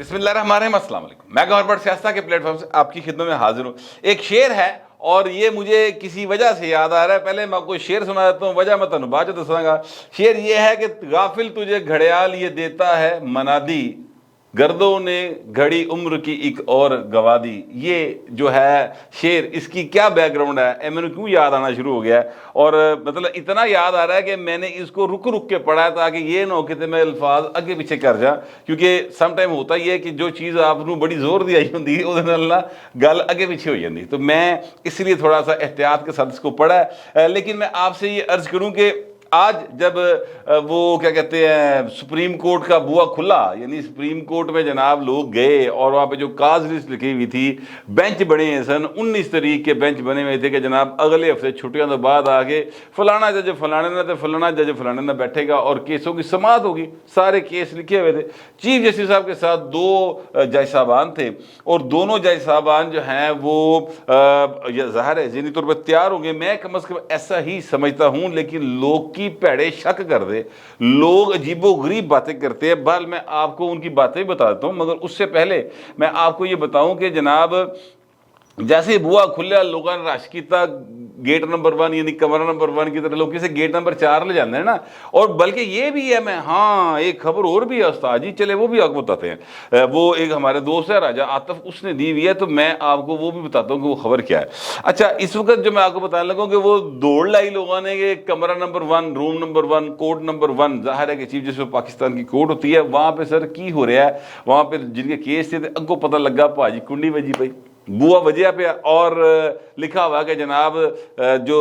بسم اللہ الرحمن الرحیم، السلام علیکم۔ میں گورنر سیاستہ کے پلیٹ فارم سے آپ کی خدمت میں حاضر ہوں۔ ایک شعر ہے اور یہ مجھے کسی وجہ سے یاد آ رہا ہے، پہلے میں کوئی شعر سنا دیتا ہوں، وجہ میں تنوں بعد میں سناؤں گا۔ شعر یہ ہے کہ غافل تجھے گھڑیال یہ دیتا ہے منادی، گردوں نے گھڑی عمر کی ایک اور گوا دی۔ یہ جو ہے شعر، اس کی کیا بیک گراؤنڈ ہے، میں نے کیوں یاد آنا شروع ہو گیا ہے، اور مطلب اتنا یاد آ رہا ہے کہ میں نے اس کو رک رک کے پڑھا ہے تاکہ یہ نہ ہو کہ میں الفاظ اگے پیچھے کر جاؤں، کیونکہ سم ٹائم ہوتا ہی ہے کہ جو چیز آپ کو بڑی زور دی آئی ہوتی ہے گل اگے پیچھے ہو جاتی، تو میں اس لیے تھوڑا سا احتیاط کے ساتھ اس کو پڑھا ہے۔ لیکن میں آپ سے یہ عرض کروں کہ آج جب وہ کیا کہتے ہیں سپریم کورٹ کا بوا کھلا، یعنی سپریم کورٹ میں جناب لوگ گئے اور وہاں پہ جو کاز لسٹ لکھی ہوئی تھی، بینچ بنے ہیں سن 19 تاریخ کے بینچ بنے ہوئے تھے کہ جناب اگلے ہفتے چھٹیاں تو بعد آگے فلانا جج فلانے نہ تو فلانا جج فلانے نہ بیٹھے گا اور کیسوں کی سماعت ہوگی۔ سارے کیس لکھے ہوئے تھے، چیف جسٹس صاحب کے ساتھ 2 جج صاحبان تھے، اور دونوں جج صاحبان جو ہیں وہ ظاہر ہے ذہنی طور پر تیار ہوں گے، میں کم از کم ایسا ہی سمجھتا ہوں، لیکن لوگ کی پیڑے شک کر دے، لوگ عجیب و غریب باتیں کرتے ہیں۔ بہرحال میں آپ کو ان کی باتیں بتا دیتا ہوں، مگر اس سے پہلے میں آپ کو یہ بتاؤں کہ جناب جیسے بوا کھلیا لوگوں نے رش کیتا گیٹ نمبر 1 یعنی کمرہ نمبر 1 کی طرح لوگ کسی گیٹ نمبر 4 لے جاتے ہیں نا، اور بلکہ یہ بھی ہے، میں ہاں ایک خبر اور بھی ہے استاد جی، چلے وہ بھی آپ کو بتاتے ہیں۔ وہ ایک ہمارے دوست ہے راجہ عاطف، اس نے دی ہوئی ہے، تو میں آپ کو وہ بھی بتاتا ہوں کہ وہ خبر کیا ہے۔ اچھا، اس وقت جو میں آپ کو بتانے لگا کہ وہ دوڑ لائی لوگوں نے کہ کمرہ number 1 room number 1 code number 1، ظاہر ہے کہ چیف جسٹس پاکستان کی کوڈ ہوتی ہے، وہاں پہ سر کی ہو رہا ہے، وہاں پہ جن کے کیس تھے اگوں پتہ لگا پاجی کنڈی بجی پئی بوا وجہ پہ، اور لکھا ہوا کہ جناب جو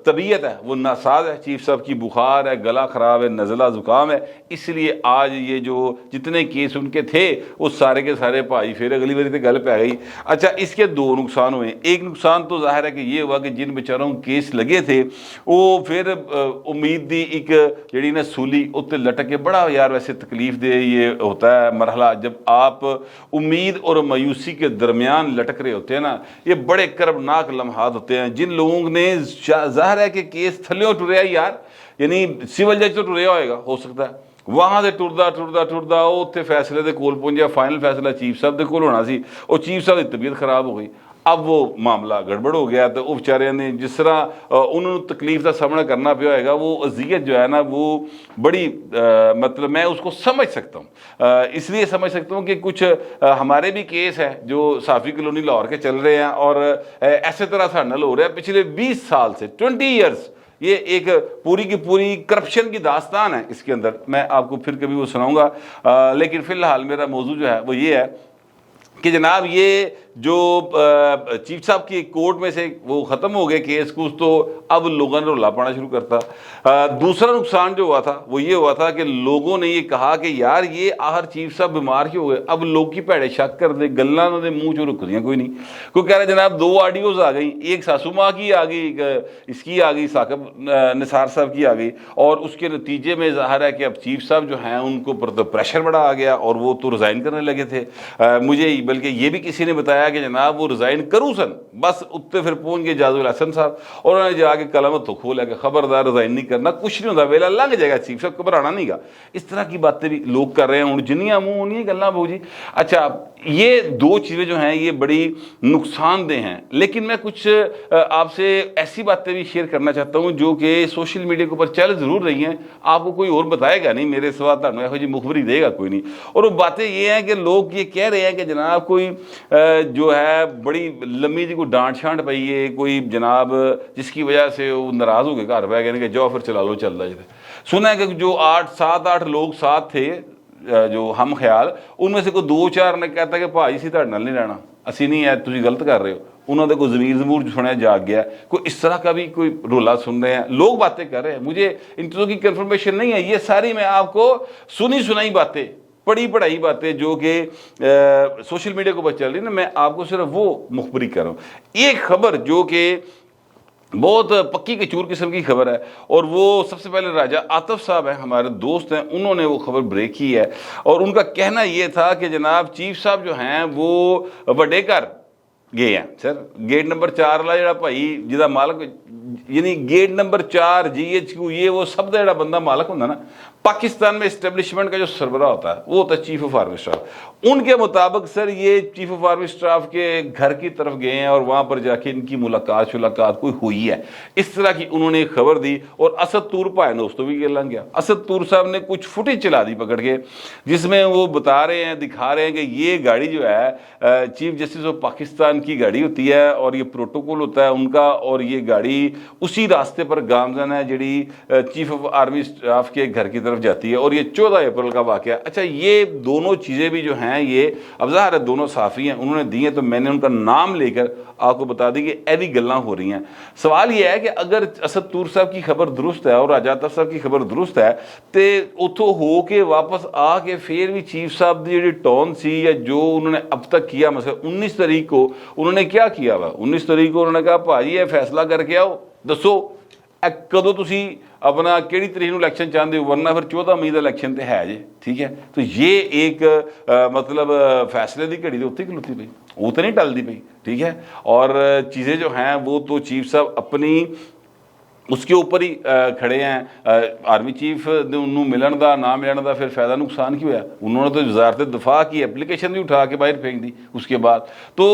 طبیعت ہے وہ ناساز ہے، چیف صاحب کی بخار ہے، گلا خراب ہے، نزلہ زکام ہے، اس لیے آج یہ جو جتنے کیس ان کے تھے وہ سارے کے سارے بھائی پھر اگلی باری تے گل پہ گئی۔ اچھا، اس کے 2 نقصان ہوئے۔ ایک نقصان تو ظاہر ہے کہ یہ ہوا کہ جن بیچاروں کیس لگے تھے وہ پھر امید دی ایک جڑی نا سولی اتنے لٹک کے، بڑا یار ویسے تکلیف دہ یہ ہوتا ہے مرحلہ جب آپ امید اور مایوسی کے درمیان لٹک رہے ہوتے ہیں نا، یہ بڑے کربناک لمحات ہوتے ہیں۔ جن لوگوں نے ظاہر ہے کہ کیس تھلیوں ٹریا یار، یعنی سول جج تو ٹریا ہوئے گا، ہو سکتا ہے وہاں سے ٹردا وہ اتنے فیصلے دے کول پہنچا، فائنل فیصلہ چیف صاحب دے کول ہونا سی، اور چیف صاحب کی طبیعت خراب ہو گئی، اب وہ معاملہ گڑبڑ ہو گیا، تو وہ بیچارے نے جس طرح انہوں نے تکلیف کا سامنا کرنا پیا ہوئے گا، وہ اذیت جو ہے نا وہ بڑی مطلب میں اس کو سمجھ سکتا ہوں، اس لیے سمجھ سکتا ہوں کہ کچھ ہمارے بھی کیس ہے جو صافی کالونی لاہور کے چل رہے ہیں، اور ایسے طرح سے حل ہو رہا ہے پچھلے 20 سال سے 20 ایئرس۔ یہ ایک پوری کی پوری کرپشن کی داستان ہے، اس کے اندر میں آپ کو پھر کبھی وہ سناؤں گا، لیکن فی الحال میرا موضوع جو ہے وہ یہ ہے کہ جناب یہ جو چیف صاحب کی کورٹ میں سے وہ ختم ہو گئے کیس کچھ، تو اب لوگوں نے رولا پانا شروع کرتا۔ دوسرا نقصان جو ہوا تھا وہ یہ ہوا تھا کہ لوگوں نے یہ کہا کہ یار یہ آخر چیف صاحب بیمار کیوں ہو گئے، اب لوگ کی پیڑے شک کر دے، گلاں دے منہ چوں رک دیاں کوئی نہیں، کوئی کہہ رہے جناب 2 آڈیوز آ گئی، ایک ساسو ماں کی آ گئی، اس کی آ گئی ثاقب نثار صاحب کی آ گئی، اور اس کے نتیجے میں ظاہر ہے کہ اب چیف صاحب جو ہیں ان کو پر پریشر بڑا آ گیا اور وہ تو ریزائن کرنے لگے تھے۔ مجھے بلکہ یہ بھی کسی نے بتایا کہ جناب وہ ریزائن کروں سن، بس اتنے پھر پہنچ گئے جاز الحسن صاحب، اور انہوں نے جا کے قلم تو کھولا کہ خبردار ریزائن نہیں کرنا، کچھ نہیں ہوتا، ویلا لنگ جائے گا، چیف صاحب گھبرانا نہیں گا۔ اس طرح کی باتیں بھی لوگ کر رہے ہیں، ہوں جنیاں منہ انہیں گلاں بہو جی۔ اچھا، یہ 2 چیزیں جو ہیں یہ بڑی نقصان دہ ہیں، لیکن میں کچھ آپ سے ایسی باتیں بھی شیئر کرنا چاہتا ہوں جو کہ سوشل میڈیا کے اوپر چل ضرور رہی ہیں، آپ کو کوئی اور بتائے گا نہیں، میرے سوا تھانوں یہو جی مخبری دے گا کوئی نہیں۔ اور وہ باتیں یہ ہیں کہ لوگ یہ کہہ رہے ہیں کہ جناب کوئی جو ہے بڑی لمبی جی کوئی ڈانٹ شانٹ پئی ہے، کوئی جناب جس کی وجہ سے وہ ناراض ہو کے گھر پہ گئے کہ جاؤ پھر چلا لو چل رہا ہے۔ سنا ہے کہ جو 7-8 لوگ ساتھ تھے جو ہم خیال، ان میں سے کوئی 2-4 نے کہتا کہ بھائی سی تہاڈے نال نہیں رہنا، اسی نہیں ہے، تسی غلط کر رہے ہو، انہوں نے کوئی ضمیر ضمور جو سنیا جاگ گیا، کوئی اس طرح کا بھی کوئی رولا سن رہے ہیں، لوگ باتیں کر رہے ہیں، مجھے ان چیزوں کی کنفرمیشن نہیں ہے، یہ ساری میں آپ کو سنی سنائی باتیں، پڑھی پڑھائی باتیں جو کہ سوشل میڈیا کے اوپر چل رہی نا، میں آپ کو صرف وہ مخبری کر رہا ہوں۔ ایک خبر جو کہ بہت پکی کچور قسم کی خبر ہے، اور وہ سب سے پہلے راجہ عاطف صاحب ہیں، ہمارے دوست ہیں، انہوں نے وہ خبر بریک کی ہے، اور ان کا کہنا یہ تھا کہ جناب چیف صاحب جو ہیں وہ وڈے گھر گئے ہیں، سر گیٹ نمبر 4 والا جڑا بھائی جہاں مالک यानी गेट नंबर 4 GHQ ये वो सब का जो बंदा मालक होता ना पाकिस्तान में इस्टेब्लिशमेंट का जो सरबरा होता है वो होता है चीफ ऑफ आर्मी स्टाफ। उनके मुताबिक सर ये चीफ ऑफ आर्मी स्टाफ के घर की तरफ गए हैं और वहां पर जाके इनकी मुलाकात कोई हुई है, इस तरह की उन्होंने खबर दी। और असद तूर भाई दोस्तों भी गिर लग गया। असद तूर साहब ने कुछ फुटेज चला दी पकड़ के, जिसमें वो बता रहे हैं, दिखा रहे हैं कि ये गाड़ी जो है चीफ जस्टिस ऑफ पाकिस्तान की गाड़ी होती है और ये प्रोटोकॉल होता है उनका, और ये गाड़ी उसी रास्ते पर गामजन है जी चीफ ऑफ आर्मी स्टाफ के घर की तरफ जाती है। और ये 14 अप्रैल का वाकया। अच्छा, ये दोनों चीज़ें भी जो हैं ये अब ज़ाहिर है दोनों साफ़ी हैं, उन्होंने दी हैं, तो मैंने उनका नाम लेकर आपको बता दी कि ऐसी गल्लां हो रही हैं। सवाल ये है कि अगर असद तूर साहब की खबर दुरुस्त है और राजा तफ साहब की खबर दुरुस्त है तो उतो हो के वापस आके फिर भी चीफ साहब की जी टोन सी या जो उन्होंने अब तक किया, मतलब 19 तारीख को उन्होंने क्या किया हुआ, 19 तारीख को उन्होंने कहा भाजी ये फैसला करके आओ, दसो कदों तुसी अपना किहड़ी तरीक नूं इलैक्शन चाहते हो, वरना फिर 14 मई का इलैक्शन तो है जे। ठीक है, तो ये एक मतलब फैसले की घड़ी तो उत्थे खलोती पई, वो तो नहीं टलती पई। ठीक है, और चीज़ें जो हैं वो तो चीफ साहब अपनी उसके ऊपर ही खड़े हैं। आर्मी चीफ नूं मिलन का ना मिलन का फिर फायदा नुकसान की होया, उन्होंने तो वजारत दिफा की एप्लीकेशन भी उठा के बाहर फेंक दी। उसके बाद तो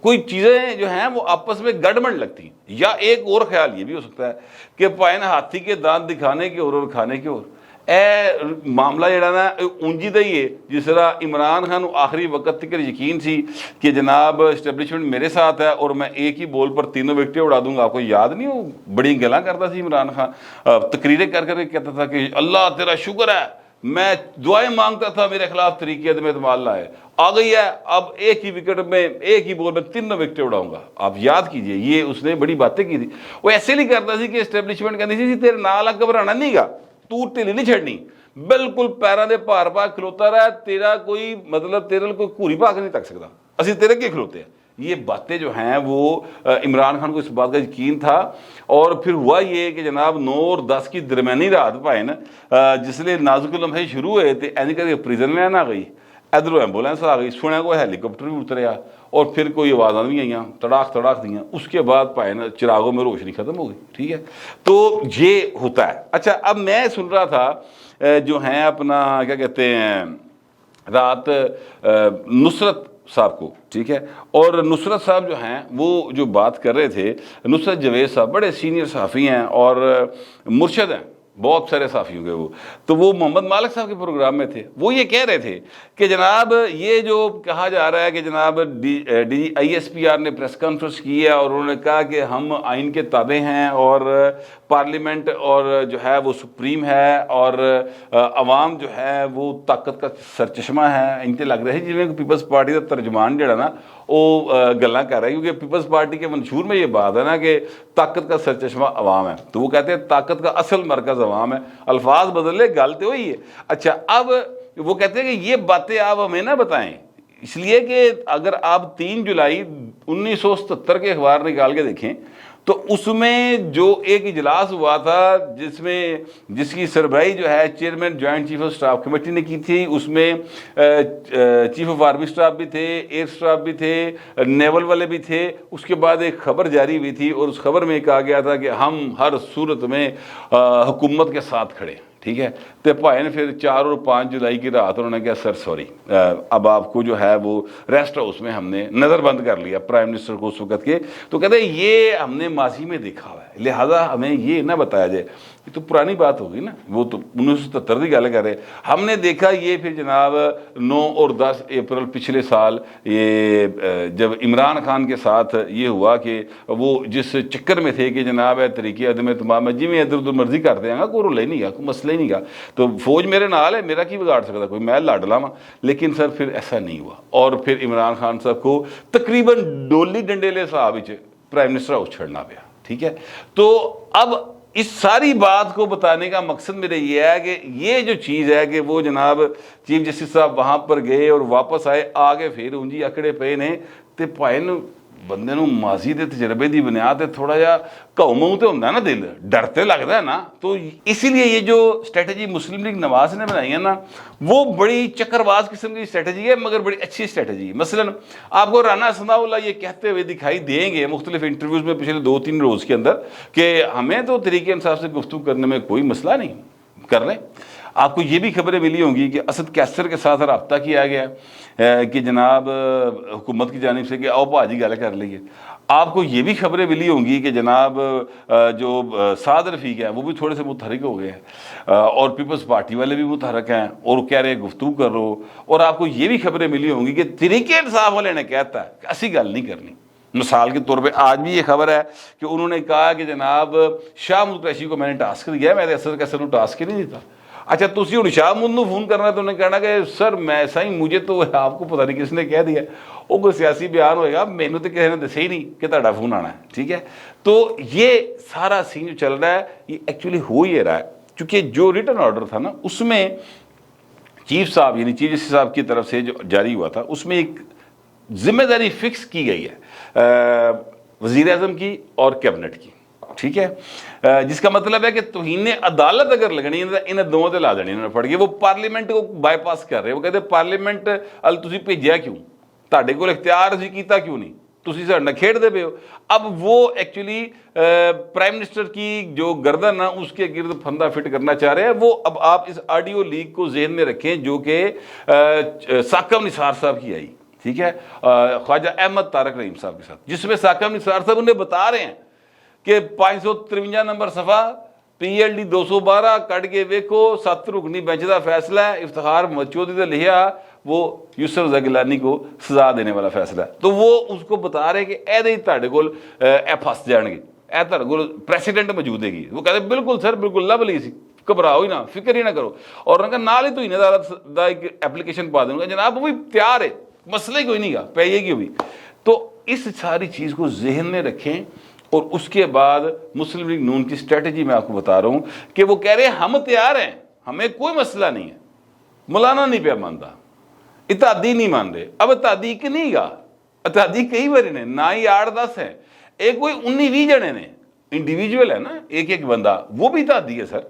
कोई चीज़ें जो हैं वो आपस में गड़बड़ लगती हैं। या एक और ख्याल ये भी हो सकता है कि पाइन हाथी के दांत दिखाने के और खाने के और ए मामला जड़ा ना ऊंजी का ही है। जिस तरह इमरान खान आखिरी वक्त तक यकीन सी कि जनाब इस्टेब्लिशमेंट मेरे साथ है और मैं एक ही बॉल पर तीनों विकेटें उड़ा दूंगा। आपको याद नहीं, वो बड़ी गल्लां करता सी इमरान खान, तकरीरें कर करके कहता था कि अल्लाह तेरा शुक्र है, मैं दुआएं मांगता था मेरे खिलाफ तरीके में इस्तेमाल लाए, आ गई है, अब एक ही विकेट में एक ही बॉल में तीनों विकेटें उड़ाऊंगा। आप याद कीजिए, ये उसने बड़ी बातें की थी। वो ऐसे नहीं करता सी कि इस्टेब्लिशमेंट कहती सी तेरे नाल घबराना नहीं गा, तू ढिली नहीं छड़नी, बिल्कुल पैरों के भार पा खलोता रहा, तेरा कोई मतलब तेरे कोई घूरी भाग नहीं तक सकता, असं तेरे के खलोते हैं। ये बातें जो हैं वो इमरान खान को इस बात का यकीन था। और फिर हुआ ये कि जनाब 9 और 10 की दरमियानी रात पाए ना, जिसलिए नाजुक लम्हे शुरू हुए तो इंज करके प्रिजन वैन आ गई, इधरों एंबुलेंस आ गई, सुनिया कोई हैलीकॉप्टर भी उतरिया और फिर कोई आवाज़ा भी आई तड़ाक तड़ाक दियाँ। उसके बाद पाए ना चिरागों में रोशनी खत्म हो गई। ठीक है, तो ये होता है। अच्छा, अब मैं सुन रहा था जो हैं अपना क्या कहते हैं रात नुसरत साहब को, ठीक है, और नुसरत साहब जो हैं वो जो बात कर रहे थे, नुसरत जवेद साहब बड़े सीनियर सहाफ़ी हैं और मुर्शद हैं बहुत सारे साफ़ी होंगे वो, तो वो मोहम्मद मालिक साहब के प्रोग्राम में थे। वो ये कह रहे थे कि जनाब ये जो कहा जा रहा है कि जनाब ISPR ने प्रेस कॉन्फ्रेंस की है और उन्होंने कहा कि हम आइन के ताबे हैं और पार्लियामेंट और जो है वो सुप्रीम है और अवाम जो है वो ताकत का सरचश्मा है, इनके लग रहे हैं जिन्हें पीपल्स पार्टी का तर्जमान जड़ा ना वो गल्लां कर रहा है, क्योंकि पीपल्स पार्टी के मंशूर में ये बात है ना कि ताकत का सरचश्मा अवाम है, तो वो कहते हैं ताकत का असल मरकज़ अवाम है। अल्फाज बदले, गल तो वही है। अच्छा, अब वो कहते हैं कि ये बातें आप हमें ना बताएं, इसलिए कि अगर आप 3 जुलाई 1977 के अखबार निकाल के देखें तो उसमें जो एक इजलास हुआ था जिसकी सरबराही जो है chairman joint chief of staff committee ने की थी, उसमें चीफ ऑफ आर्मी स्टाफ भी थे, एयर स्टाफ भी थे, नेवल वाले भी थे। उसके बाद एक खबर जारी हुई थी और उस खबर में कहा गया था कि हम हर सूरत में हुकूमत के साथ खड़े। ठीक है, तो भाई ने फिर 4 और 5 जुलाई की रात उन्होंने कहा सर सॉरी, अब आपको जो है वो रेस्ट हाउस में हमने नज़रबंद कर लिया प्राइम मिनिस्टर को उस वक्त के। तो कहते ये हमने माजी में देखा हुआ है, लिहाजा हमें ये ना बताया जाए। ये तो पुरानी बात होगी ना, वो तो 1977 की गल कर रहे। हमने देखा ये फिर जनाब 9 और 10 अप्रैल पिछले साल ये जब इमरान खान के साथ ये हुआ कि वो जिस चक्कर में थे कि जनाब है तरीके अदम तमाम है जिमें इधर उधर मर्जी करते हैं, कोई रोल ही नहीं गा, कोई मसला ही नहीं गा, तो फौज मेरे नाल है, मेरा की बिगाड़ सकता कोई, मैं लड़ लावा। लेकिन सर फिर ऐसा नहीं हुआ और फिर इमरान खान साहब को तकरीबन डोली डंडेले साहब प्राइम मिनिस्टर हाउस छोड़ना पाया। ठीक है, तो अब इस सारी बात को बताने का मकसद मेरा ये है कि ये जो चीज़ है कि वो जनाब चीफ जस्टिस साहब वहाँ पर गए और वापस आए, आगे फिर ऊंजी अकड़े पे ने ते भाई ਬੰਦੇ ਨੂੰ ਮਾਜ਼ੀ ਦੇ ਤਜਰਬੇ ਦੀ ਬੁਨਿਆਦ ਤੇ ਥੋੜਾ ਜਿਹਾ ਘਾਉ-ਮਾਊ ਤੇ ਹੁੰਦਾ ਨਾ, ਦਿਲ डर ਤੇ लगता है ना। तो इसीलिए ये जो स्ट्रेटजी मुस्लिम लीग नवाज ने बनाई है ना, वो बड़ी चक्करबाज किस्म की स्ट्रेटजी है, मगर बड़ी अच्छी स्ट्रेटजी है। मसलन आपको राना सनाउल्लाह ये कहते हुए दिखाई देंगे मुख्तलिफ इंटरव्यूज़ में पिछले 2-3 रोज़ के अंदर कि हमें तो तरीके इंसाफ से गुफ्तगू करने में कोई मसला नहीं, कर लें। आपको ये भी खबरें मिली होंगी कि असद कैसर के साथ रब्ता किया गया कि जनाब हुकूमत की जानिब से कि आओ भाजी गल कर लीजिए। आपको ये भी खबरें मिली होंगी कि जनाब जो साद रफ़ीक है वो भी थोड़े से मुतहरिक हो गए हैं और पीपल्स पार्टी वाले भी मुतहरक हैं और कह रहे हैं गुफ्तगू कर रो। और आपको ये भी खबरें मिली होंगी कि तरीके इंसाफ वाले ने कहता है कि ऐसी गल नहीं करनी। मिसाल के तौर पे आज भी ये खबर है कि उन्होंने कहा कि जनाब शाह महमूद कुरैशी को मैंने टास्क दिया, मैंने असद कैसर को टास्क ही नहीं दिता। अच्छा तुसी हुण शाह महमूद नूं फोन करना तो उन्हें कहना कि सर मैं सही मुझे तो आपको पता नहीं किसने कह दिया, वो कोई सियासी बयान होएगा, मैनू तो किसी ने दस्या ही नहीं कि तुहाडा फोन आना है। ठीक है, तो ये सारा सीन जो चल रहा है ये एक्चुअली हो ही रहा है, क्योंकि जो रिटन ऑर्डर था ना उसमें चीफ साहब यानी चीफ जस्टिस साहब की तरफ से जो जारी हुआ था उसमें एक जिम्मेदारी फिक्स की गई है वज़ीर आज़म की और कैबिनेट की। ठीक है, जिसका मतलब है कि तौहीन अदालत अगर लगनी है इन्हें दोनों ते ला देनी इन्होंने फड़ के। वो पार्लीमेंट को बाईपास कर रहे, वो कहते पार्लीमेंट अल तुसी भेजिया क्यों, तुहाडे कोल इख्तियार सी कीता क्यों नहीं, तुसी साडे नाल खेडदे पे हो। अब वो एक्चुअली प्राइम मिनिस्टर की जो गर्दन है उसके गिर्द फंदा फिट करना चाह रहे हैं वो। अब आप इस ऑडियो लीक को ज़हन में रखें जो कि साकब निसार साहब की आई, ठीक है, ख्वाजा अहमद तारक रहीम साहब के साथ, जिसमें साकब निसार साहब उन्हें बता रहे हैं कि 553 नंबर सफ़ा PLD 212 कट के वेखो 7 रुकनी बेंच का फैसला है, इफ्तिखार मचौदी ने लिखा वो यूसुफ रज़ा गिलानी को सजा देने वाला फैसला है। तो वो उसको बता रहे कि ऐसे ही तुहाडे कोल ए फस जाएंगे, ए तुहाडे कोल प्रेसिडेंट मौजूद हैगी। वो कहते बिल्कुल सर बिल्कुल लभ ली सी, घबराओ ही ना, फिक्र ही ना करो। और उन्होंने नाल ही तौहीन अदालत दा एक एप्लीकेशन पा दूंगा, जनाब वो भी तैयार है, मसले कोई नहीं गा, पेगी भी। तो इस सारी चीज़ को जहन में रखें। और उसके बाद मुस्लिम लीग नून की स्ट्रेटजी मैं आपको बता रहा हूँ कि वो कह रहे हैं हम तैयार हैं, हमें कोई मसला नहीं है, मौलाना नहीं पे मानता, इत्तेहादी नहीं मान रहे। अब इत्तेहादी एक नहीं गा, इत्तेहादी कई बार ने ना ही 8-10 है, एक कोई 19-20 जने ने, इंडिविजुअल है ना एक एक बंदा, वो भी इत्तेहादी है सर।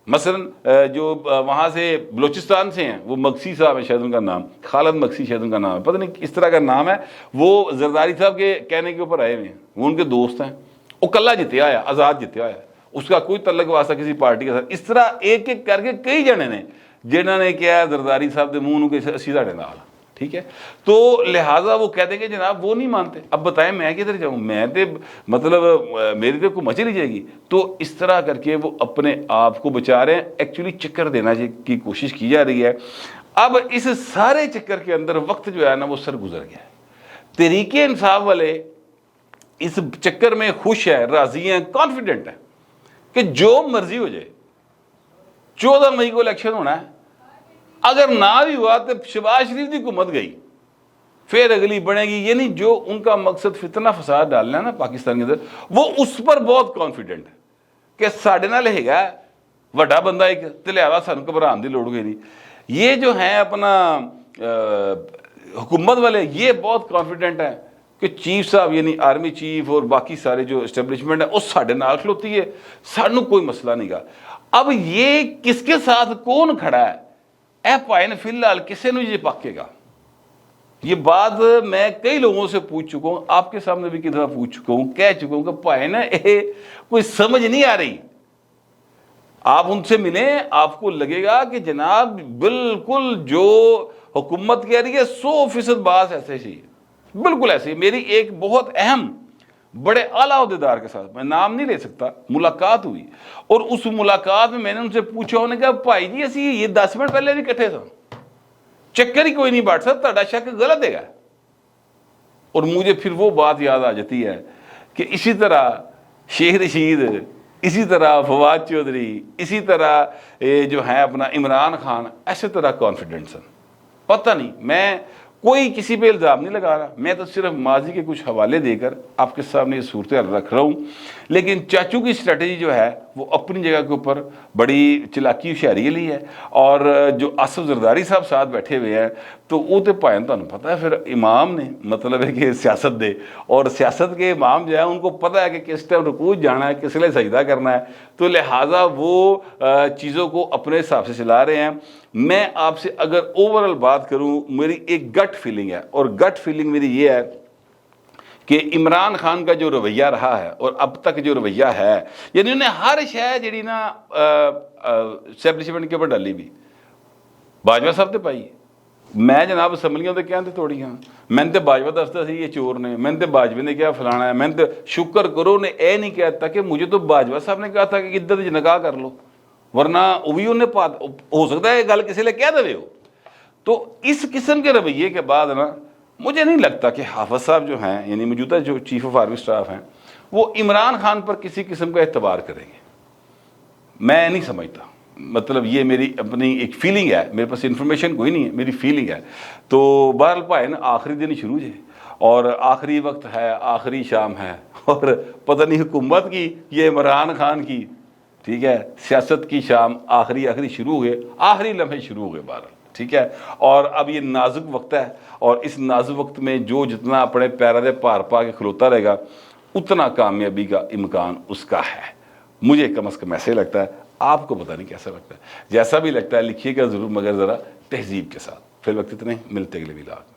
मसलन जो वहाँ से बलूचिस्तान से हैं वो मक्सी साहब है, शायद उनका नाम खालिद मक्सी शायद उनका नाम है, पता नहीं इस तरह का नाम है। वो जरदारी साहब के कहने के ऊपर आए हुए हैं, वो उनके दोस्त हैं। वो कल्ला जितया आया, आज़ाद जितया आया, उसका कोई तल्लक वास्ता किसी पार्टी के साथ। इस तरह एक एक करके कई जने ने जिन्होंने क्या जरदारी साहब के मुँह के असी साढ़े नाल, ठीक है। तो लिहाजा वो कह देंगे जनाब वो नहीं मानते, अब बताएं मैं किधर जाऊँ, मैं तो मतलब मेरी तो हुकूमत चली जाएगी। तो इस तरह करके वो अपने आप को बचा रहे हैं, एक्चुअली चक्कर देना की कोशिश की जा रही है। अब इस सारे चक्कर के अंदर वक्त जो है ना वो सर गुजर गया है। तहरीके इंसाफ वाले इस चक्कर में खुश है, राजी हैं, कॉन्फिडेंट है कि जो मर्जी हो जाए 14 मई को इलेक्शन होना है, अगर ना भी हुआ तो शहबाज शरीफ की हुकूमत गई, फिर अगली बनेगी। यानी जो उनका मकसद फितना फसाद डालना है ना पाकिस्तान के अंदर, वो उस पर बहुत कॉन्फिडेंट है कि साढ़े नाल हैगा वड्डा बंदा एक, ते लिहाजा सानू घबराने की लोड़ कोई नहीं। ये जो है अपना हुकूमत वाले ये बहुत कॉन्फिडेंट है कि चीफ साहब यानी आर्मी चीफ और बाकी सारे जो इस्टेब्लिशमेंट है वो साढ़े नाल खलोती है, सानू कोई मसला नहीं गा। अब ये किसके साथ कौन खड़ा है ए भाई ने फिलहाल किसी ने ये पकेगा। ये बात मैं कई लोगों से पूछ चुका हूँ, आपके सामने भी कितना पूछ चुका हूँ, कह चुका हूँ कि भाई ना कोई समझ नहीं आ रही। आप उनसे मिलें आपको लगेगा कि जनाब बिल्कुल जो हुकूमत कह रही है 100% बात ऐसे ही बिल्कुल ऐसे। मेरी एक बहुत अहम बड़े आला ओहदेदार के साथ, मैं नाम नहीं ले सकता, मुलाकात हुई और उस मुलाकात में मैंने उनसे पूछा, उन्होंने कहा भाई जी असी ये 10 मिनट पहले भी इकट्ठे थे, चक्कर ही कोई नहीं बांट सकता, तुहाडा शक गलत है। और मुझे फिर वो बात याद आ जाती है कि इसी तरह शेख रशीद, इसी तरह फवाद चौधरी, इसी तरह ये जो है अपना इमरान खान, ऐसे तरह कॉन्फिडेंस है। पता नहीं, मैं कोई किसी पे इल्ज़ाम नहीं लगा रहा, मैं तो सिर्फ माजी के कुछ हवाले देकर आपके सामने ये सूरत रख रहा हूँ لیکن چاچو کی اسٹریٹجی جو ہے وہ اپنی جگہ کے اوپر بڑی چلاکی ہوشیاری لی ہے. اور جو آصف زرداری صاحب ساتھ بیٹھے ہوئے ہیں تو وہ تو پائیں تو پتہ ہے پھر امام نے مطلب ہے کہ سیاست دے، اور سیاست کے امام جو ہے ان کو پتہ ہے کہ کس ٹائم رکوع جانا ہے، کس لیے سجدہ کرنا ہے، تو لہٰذا وہ چیزوں کو اپنے حساب سے چلا رہے ہیں. میں آپ سے اگر اوورال بات کروں، میری ایک گٹ فیلنگ ہے، اور گٹ فیلنگ میری یہ ہے کہ عمران خان کا جو رویہ رہا ہے اور اب تک جو رویہ ہے، یعنی انہیں ہر شے جڑی نا اسٹیبلشمنٹ کے اوپر ڈالی بھی باجوہ صاحب تے پائی. میں جناب اسمبلیوں تے کہاں تے توڑیاں، میں نے تے باجوہ دستا سی یہ چور نے، میں نے تے باجوہ نے کیا فلانا ہے، میں نے تے شکر کرو نے اے نہیں کہتا کہ مجھے تو باجوہ صاحب نے کہا تھا کہ عدت وچ نکاح کر لو، ورنہ وہ بھی انہیں ہو سکتا ہے یہ گل کسی لے کہہ دے ہو. تو اس قسم کے رویے کے بعد نا مجھے نہیں لگتا کہ حافظ صاحب جو ہیں، یعنی موجودہ جو چیف آف آرمی سٹاف ہیں، وہ عمران خان پر کسی قسم کا اعتبار کریں گے. میں نہیں سمجھتا، مطلب یہ میری اپنی ایک فیلنگ ہے، میرے پاس انفارمیشن کوئی نہیں ہے، میری فیلنگ ہے. تو بہرحال بھائی نا آخری دن شروع ہے اور آخری وقت ہے، آخری شام ہے، اور پتہ نہیں حکومت کی یہ عمران خان کی، ٹھیک ہے، سیاست کی شام آخری شروع ہوئے، آخری لمحے شروع ہو گئے بہرحال، ٹھیک ہے. اور اب یہ نازک وقت ہے، اور اس نازک وقت میں جو جتنا اپنے پیرا دے پار پا کے کھلوتا رہے گا اتنا کامیابی کا امکان اس کا ہے. مجھے کم از کم ایسے لگتا ہے، آپ کو پتہ نہیں کیسا لگتا ہے. جیسا بھی لگتا ہے لکھیے گا ضرور، مگر ذرا تہذیب کے ساتھ. پھر وقت اتنے ملتے اگلے ولاگ.